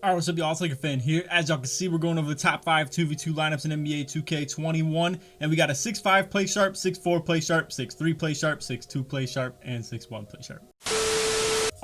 Alright, what's up y'all, it's LakerFan here. As y'all can see, we're going over the top 5 2v2 lineups in NBA 2K21, and we got a 6'5 play sharp, 6'4 play sharp, 6'3 play sharp, 6'2 play sharp, and 6'1 play sharp.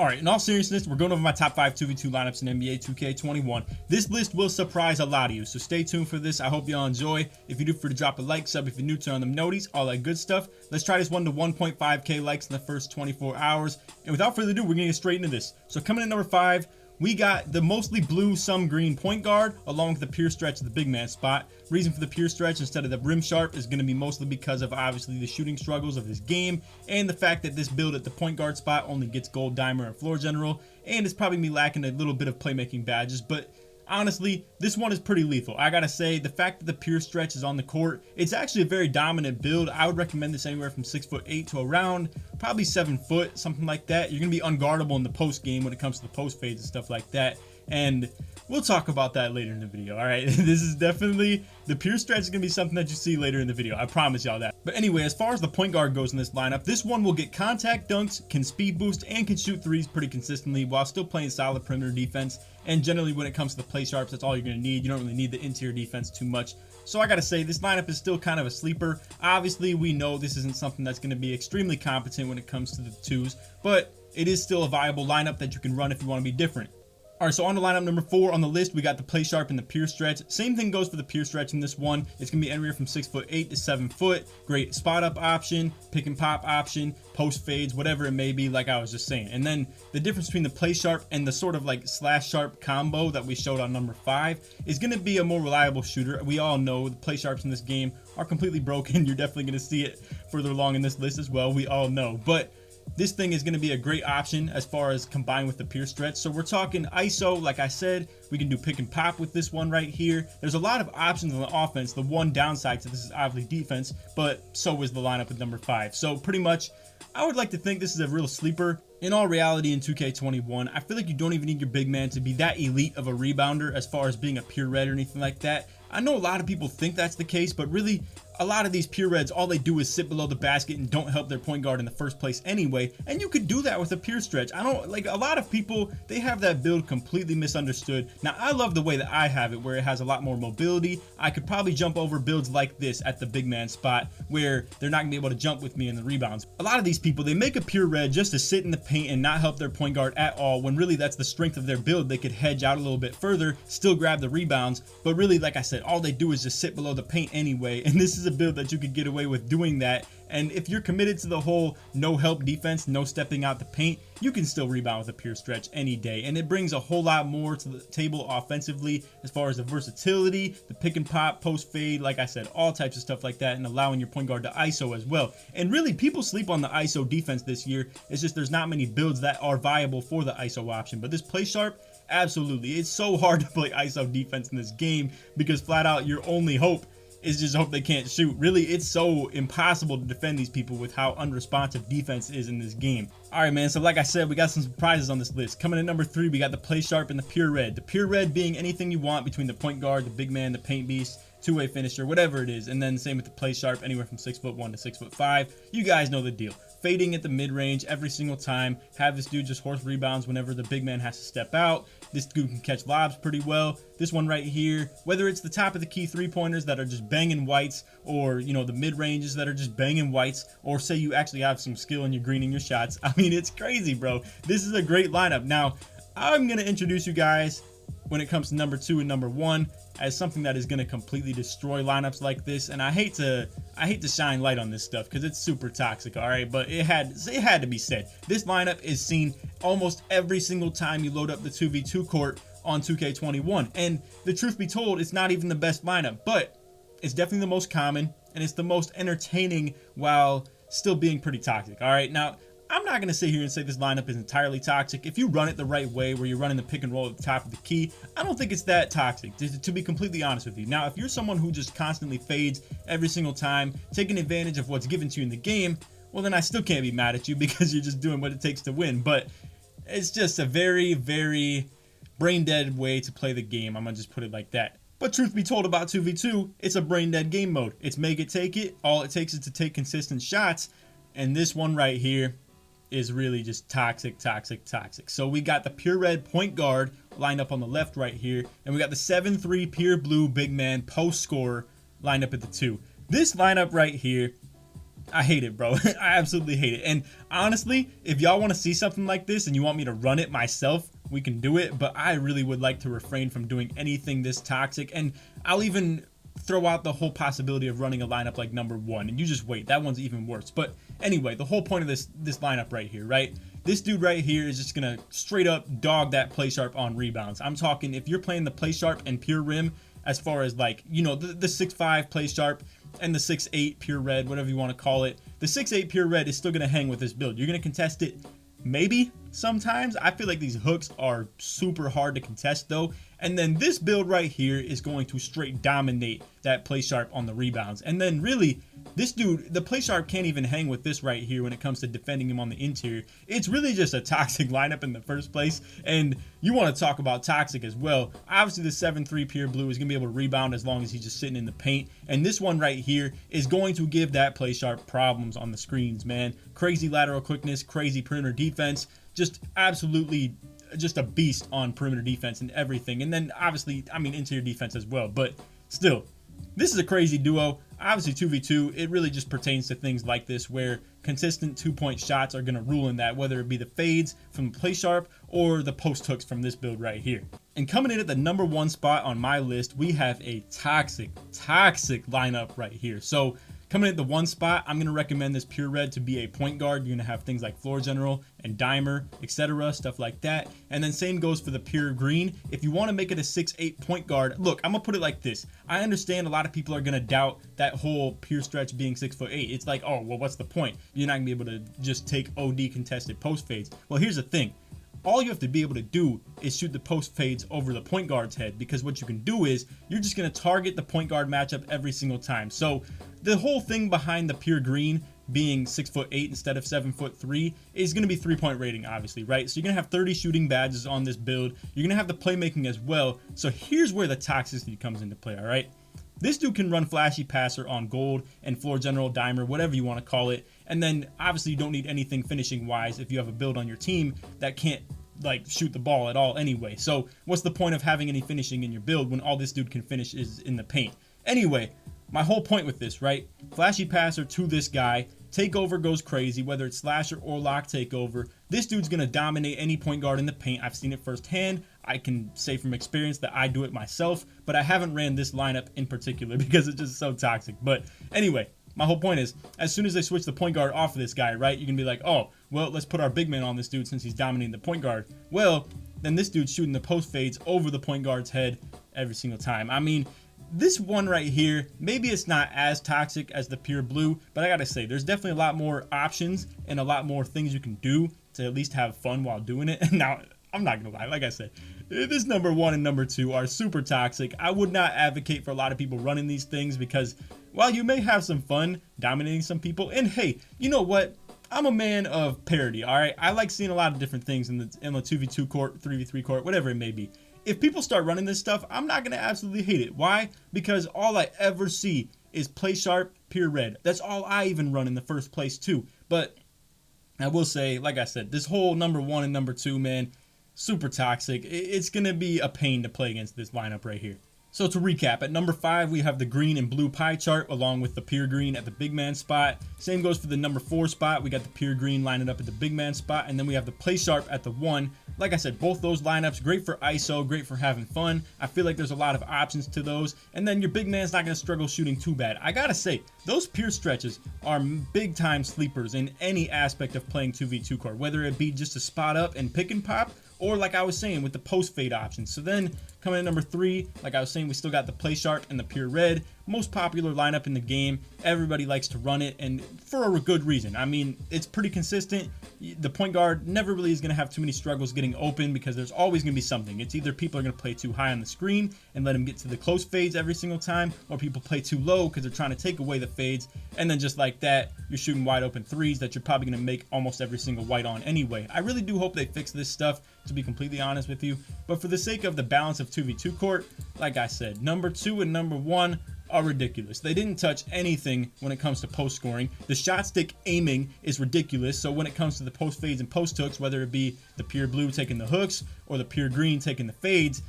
Alright, in all seriousness, we're going over my top 5 2v2 lineups in NBA 2K21. This list will surprise a lot of you, so stay tuned for this. I hope y'all enjoy. If you do, for to drop a like, sub if you're new, turn on them noties, all that good stuff. Let's try this one to 1.5k likes in the first 24 hours. And without further ado, we're going to get straight into this. So coming in number 5, we got the mostly blue, some green point guard, along with the pure stretch of the big man spot. Reason for the pure stretch instead of the rim sharp is going to be mostly because of obviously the shooting struggles of this game, and the fact that this build at the point guard spot only gets gold, dimer, and floor general, and it's probably me lacking a little bit of playmaking badges, but honestly, this one is pretty lethal. I gotta say, the fact that the pure stretch is on the court, it's actually a very dominant build. I would recommend this anywhere from 6'8" to around probably 7 foot, something like that. You're gonna be unguardable in the post game when it comes to the post fades and stuff like that, and we'll talk about that later in the video. All right, this is definitely, the pure stretch is gonna be something that you see later in the video, I promise y'all that. But anyway, as far as the point guard goes in this lineup, this one will get contact dunks, can speed boost, and can shoot threes pretty consistently while still playing solid perimeter defense. And generally when it comes to the play sharps, that's all you're gonna need. You don't really need the interior defense too much. So I gotta say, this lineup is still kind of a sleeper. Obviously, we know this isn't something that's gonna be extremely competent when it comes to the twos, but it is still a viable lineup that you can run if you wanna be different. Alright, so on to lineup number 4 on the list, we got the play sharp and the pure stretch. Same thing goes for the pure stretch in this one. It's going to be anywhere from 6'8" to 7 foot. Great spot up option, pick and pop option, post fades, whatever it may be, like I was just saying. And then the difference between the play sharp and the sort of like slash sharp combo that we showed on number 5 is going to be a more reliable shooter. We all know the play sharps in this game are completely broken. You're definitely going to see it further along in this list as well. We all know. But this thing is going to be a great option as far as combined with the pure stretch. So we're talking ISO, like I said, we can do pick and pop with this one right here. There's a lot of options on the offense. The one downside to this is obviously defense, but so is the lineup with number 5. So pretty much, I would like to think this is a real sleeper. In all reality, in 2K21, I feel like you don't even need your big man to be that elite of a rebounder as far as being a pure red or anything like that. I know a lot of people think that's the case, but really, a lot of these pure reds, all they do is sit below the basket and don't help their point guard in the first place anyway, and you could do that with a pure stretch. I don't, like, a lot of people, they have that build completely misunderstood. Now, I love the way that I have it, where it has a lot more mobility. I could probably jump over builds like this at the big man spot, where they're not gonna be able to jump with me in the rebounds. A lot of these people, they make a pure red just to sit in the paint and not help their point guard at all, when really that's the strength of their build. They could hedge out a little bit further, still grab the rebounds, but really, like I said, all they do is just sit below the paint anyway, and this is a build that you could get away with doing that. And if you're committed to the whole no help defense, no stepping out the paint, you can still rebound with a pure stretch any day, and it brings a whole lot more to the table offensively as far as the versatility, the pick and pop, post fade, like I said, all types of stuff like that, and allowing your point guard to ISO as well. And really, people sleep on the ISO defense this year. It's just there's not many builds that are viable for the ISO option, but this play sharp, absolutely. It's so hard to play ISO defense in this game because flat out your only hope is just hope they can't shoot. Really, it's so impossible to defend these people with how unresponsive defense is in this game. Alright, man, so like I said, we got some surprises on this list. Coming in number 3, we got the play sharp and the pure red. The pure red being anything you want between the point guard, the big man, the paint beast, two-way finisher, whatever it is. And then same with the play sharp, anywhere from 6'1" to 6'5". You guys know the deal. Fading at the mid-range every single time. Have this dude just horse rebounds whenever the big man has to step out. This dude can catch lobs pretty well. This one right here, whether it's the top of the key three-pointers that are just banging whites, or, you know, the mid-ranges that are just banging whites, or say you actually have some skill and you're greening your shots. I mean, it's crazy, bro. This is a great lineup. Now, I'm going to introduce you guys when it comes to number 2 and number 1 as something that is going to completely destroy lineups like this. And I hate to shine light on this stuff because it's super toxic, all right, but it had to be said. This lineup is seen almost every single time you load up the 2v2 court on 2K21, and the truth be told, it's not even the best lineup, but it's definitely the most common, and it's the most entertaining while still being pretty toxic. All right, now I'm not going to sit here and say this lineup is entirely toxic. If you run it the right way, where you're running the pick and roll at the top of the key, I don't think it's that toxic, to be completely honest with you. Now, if you're someone who just constantly fades every single time, taking advantage of what's given to you in the game, well, then I still can't be mad at you because you're just doing what it takes to win. But it's just a very, very brain dead way to play the game. I'm going to just put it like that. But truth be told about 2v2, it's a brain dead game mode. It's make it, take it. All it takes is to take consistent shots. And this one right here, is really just toxic. So we got the pure red point guard lined up on the left right here, and we got the 7-3 pure blue big man post scorer lined up at the 2. This lineup right here, I hate it, bro. I absolutely hate it. And honestly, if y'all want to see something like this and you want me to run it myself, we can do it, but I really would like to refrain from doing anything this toxic. And I'll even throw out the whole possibility of running a lineup like number 1, and you just wait, that one's even worse. But anyway, the whole point of this lineup right here, right? This dude right here is just gonna straight up dog that PLAYSHARP on rebounds. I'm talking if you're playing the PLAYSHARP and pure rim, as far as like, you know, the 6'5 PLAYSHARP and the 6'8 pure red, whatever you want to call it, the 6'8 pure red is still gonna hang with this build. You're gonna contest it maybe sometimes. I feel like these hooks are super hard to contest though. And then this build right here is going to straight dominate that PLAYSHARP on the rebounds. And then really, this dude, the PLAYSHARP can't even hang with this right here when it comes to defending him on the interior. It's really just a toxic lineup in the first place. And you want to talk about toxic as well. Obviously, the 7-3 pure blue is going to be able to rebound as long as he's just sitting in the paint. And this one right here is going to give that PLAYSHARP problems on the screens, man. Crazy lateral quickness, crazy perimeter defense, just absolutely just a beast on perimeter defense and everything. And then obviously, I mean, interior defense as well. But still, this is a crazy duo. Obviously 2v2, it really just pertains to things like this where consistent 2-point shots are going to rule in that, whether it be the fades from the PLAYSHARP or the post hooks from this build right here. And coming in at the number 1 spot on my list, we have a toxic lineup right here. So coming at the 1 spot, I'm going to recommend this pure red to be a point guard. You're going to have things like floor general and dimer, etc., stuff like that. And then same goes for the pure green. If you want to make it a 6'8 point guard, look, I'm going to put it like this. I understand a lot of people are going to doubt that whole pure stretch being 6'8". It's like, oh, well, what's the point? You're not going to be able to just take OD contested post fades. Well, here's the thing. All you have to be able to do is shoot the post fades over the point guard's head, because what you can do is you're just going to target the point guard matchup every single time. So the whole thing behind the pure green being 6'8" instead of 7'3" is going to be 3-point rating, obviously, right? So you're going to have 30 shooting badges on this build. You're going to have the playmaking as well. So here's where the toxicity comes into play, all right? This dude can run flashy passer on gold and floor general, dimer, whatever you want to call it. And then obviously you don't need anything finishing wise if you have a build on your team that can't like shoot the ball at all anyway. So what's the point of having any finishing in your build when all this dude can finish is in the paint? Anyway, my whole point with this, right? Flashy passer to this guy. Takeover goes crazy, whether it's slasher or lock takeover. This dude's going to dominate any point guard in the paint. I've seen it firsthand. I can say from experience that I do it myself, but I haven't ran this lineup in particular because it's just so toxic. But anyway, my whole point is, as soon as they switch the point guard off of this guy, right, you can be like, oh, well, let's put our big man on this dude since he's dominating the point guard. Well, then this dude's shooting the post fades over the point guard's head every single time. I mean, this one right here, maybe it's not as toxic as the pure blue, but I gotta say, there's definitely a lot more options and a lot more things you can do to at least have fun while doing it. Now, I'm not gonna lie, like I said, this number 1 and number 2 are super toxic. I would not advocate for a lot of people running these things because while you may have some fun dominating some people, and hey, you know what? I'm a man of parity, all right? I like seeing a lot of different things in the 2v2 court, 3v3 court, whatever it may be. If people start running this stuff, I'm not going to absolutely hate it. Why? Because all I ever see is PLAYSHARP, pure red. That's all I even run in the first place too. But I will say, like I said, this whole number 1 and number 2, man, super toxic. It's going to be a pain to play against this lineup right here. So to recap, at number 5, we have the green and blue pie chart along with the pure green at the big man spot. Same goes for the number 4 spot. We got the pure green lining up at the big man spot. And then we have the PLAYSHARP at the 1. Like I said, both those lineups, great for ISO, great for having fun. I feel like there's a lot of options to those. And then your big man's not going to struggle shooting too bad. I got to say, those pure stretches are big time sleepers in any aspect of playing 2v2 court, whether it be just to spot up and pick and pop, or like I was saying with the post fade options. So then coming in number 3, like I was saying, we still got the PLAYSHARP and the pure red. Most popular lineup in the game. Everybody likes to run it, and for a good reason. I mean, it's pretty consistent. The point guard never really is going to have too many struggles getting open because there's always going to be something. It's either people are going to play too high on the screen and let him get to the close fades every single time, or people play too low because they're trying to take away the fades, and then just like that, you're shooting wide open threes that you're probably going to make almost every single white on anyway. I really do hope they fix this stuff, to be completely honest with you, but for the sake of the balance of 2v2 court, like I said, number 2 and number 1, are ridiculous. They didn't touch anything when it comes to post scoring. The shot stick aiming is ridiculous. So when it comes to the post fades and post hooks, whether it be the pure blue taking the hooks or the pure green taking the fades,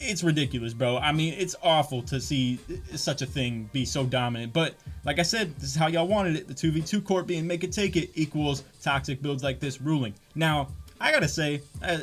it's ridiculous, bro. I mean, it's awful to see such a thing be so dominant. But like I said, this is how y'all wanted it. The 2v2 court being make it take it equals toxic builds like this ruling. Now, I gotta say,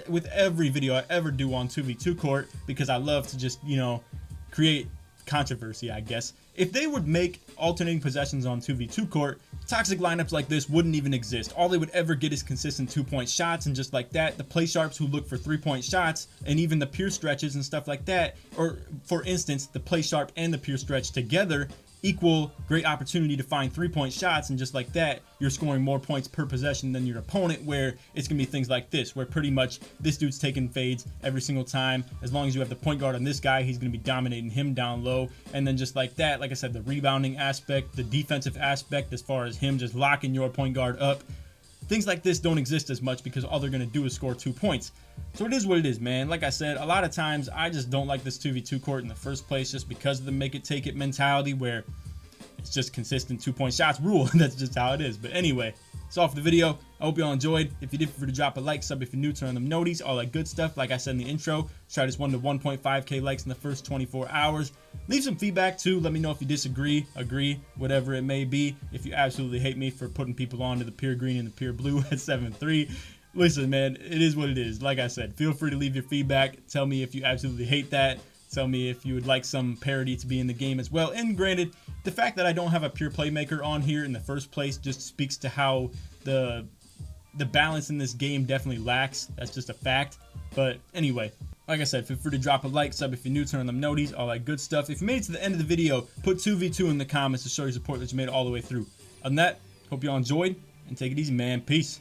with every video I ever do on 2v2 court, because I love to just, you know, create controversy, I guess. If they would make alternating possessions on 2v2 court, toxic lineups like this wouldn't even exist. All they would ever get is consistent 2-point shots, and just like that, the play sharps who look for 3-point shots, and even the pure stretches and stuff like that, or for instance, the play sharp and the pure stretch together equal great opportunity to find 3-point shots, and just like that, you're scoring more points per possession than your opponent, where it's gonna be things like this, where pretty much this dude's taking fades every single time. As long as you have the point guard on this guy, he's gonna be dominating him down low. And then just like that, like I said, the rebounding aspect, the defensive aspect, as far as him just locking your point guard up, things like this don't exist as much because all they're gonna do is score 2 points. So it is what it is, man. Like I said, a lot of times I just don't like this 2v2 court in the first place, just because of the make it take it mentality, where it's just consistent 2-point shots rule. That's just how it is. But anyway, that's all for the video. I hope y'all enjoyed. If you did, feel free to drop a like, sub if you're new, turn on them noties, all that good stuff. Like I said in the intro, try this 1 to 1.5k likes in the first 24 hours. Leave some feedback too. Let me know if you disagree, agree, whatever it may be. If you absolutely hate me for putting people onto the pure green and the pure blue at 7-3. Listen, man, it is what it is. Like I said, feel free to leave your feedback. Tell me if you absolutely hate that. Tell me if you would like some parity to be in the game as well. And granted, the fact that I don't have a pure playmaker on here in the first place just speaks to how the balance in this game definitely lacks. That's just a fact. But anyway, like I said, feel free to drop a like, sub if you're new, turn on them noties, all that good stuff. If you made it to the end of the video, put 2v2 in the comments to show your support that you made it all the way through. On that, hope y'all enjoyed, and take it easy, man. Peace.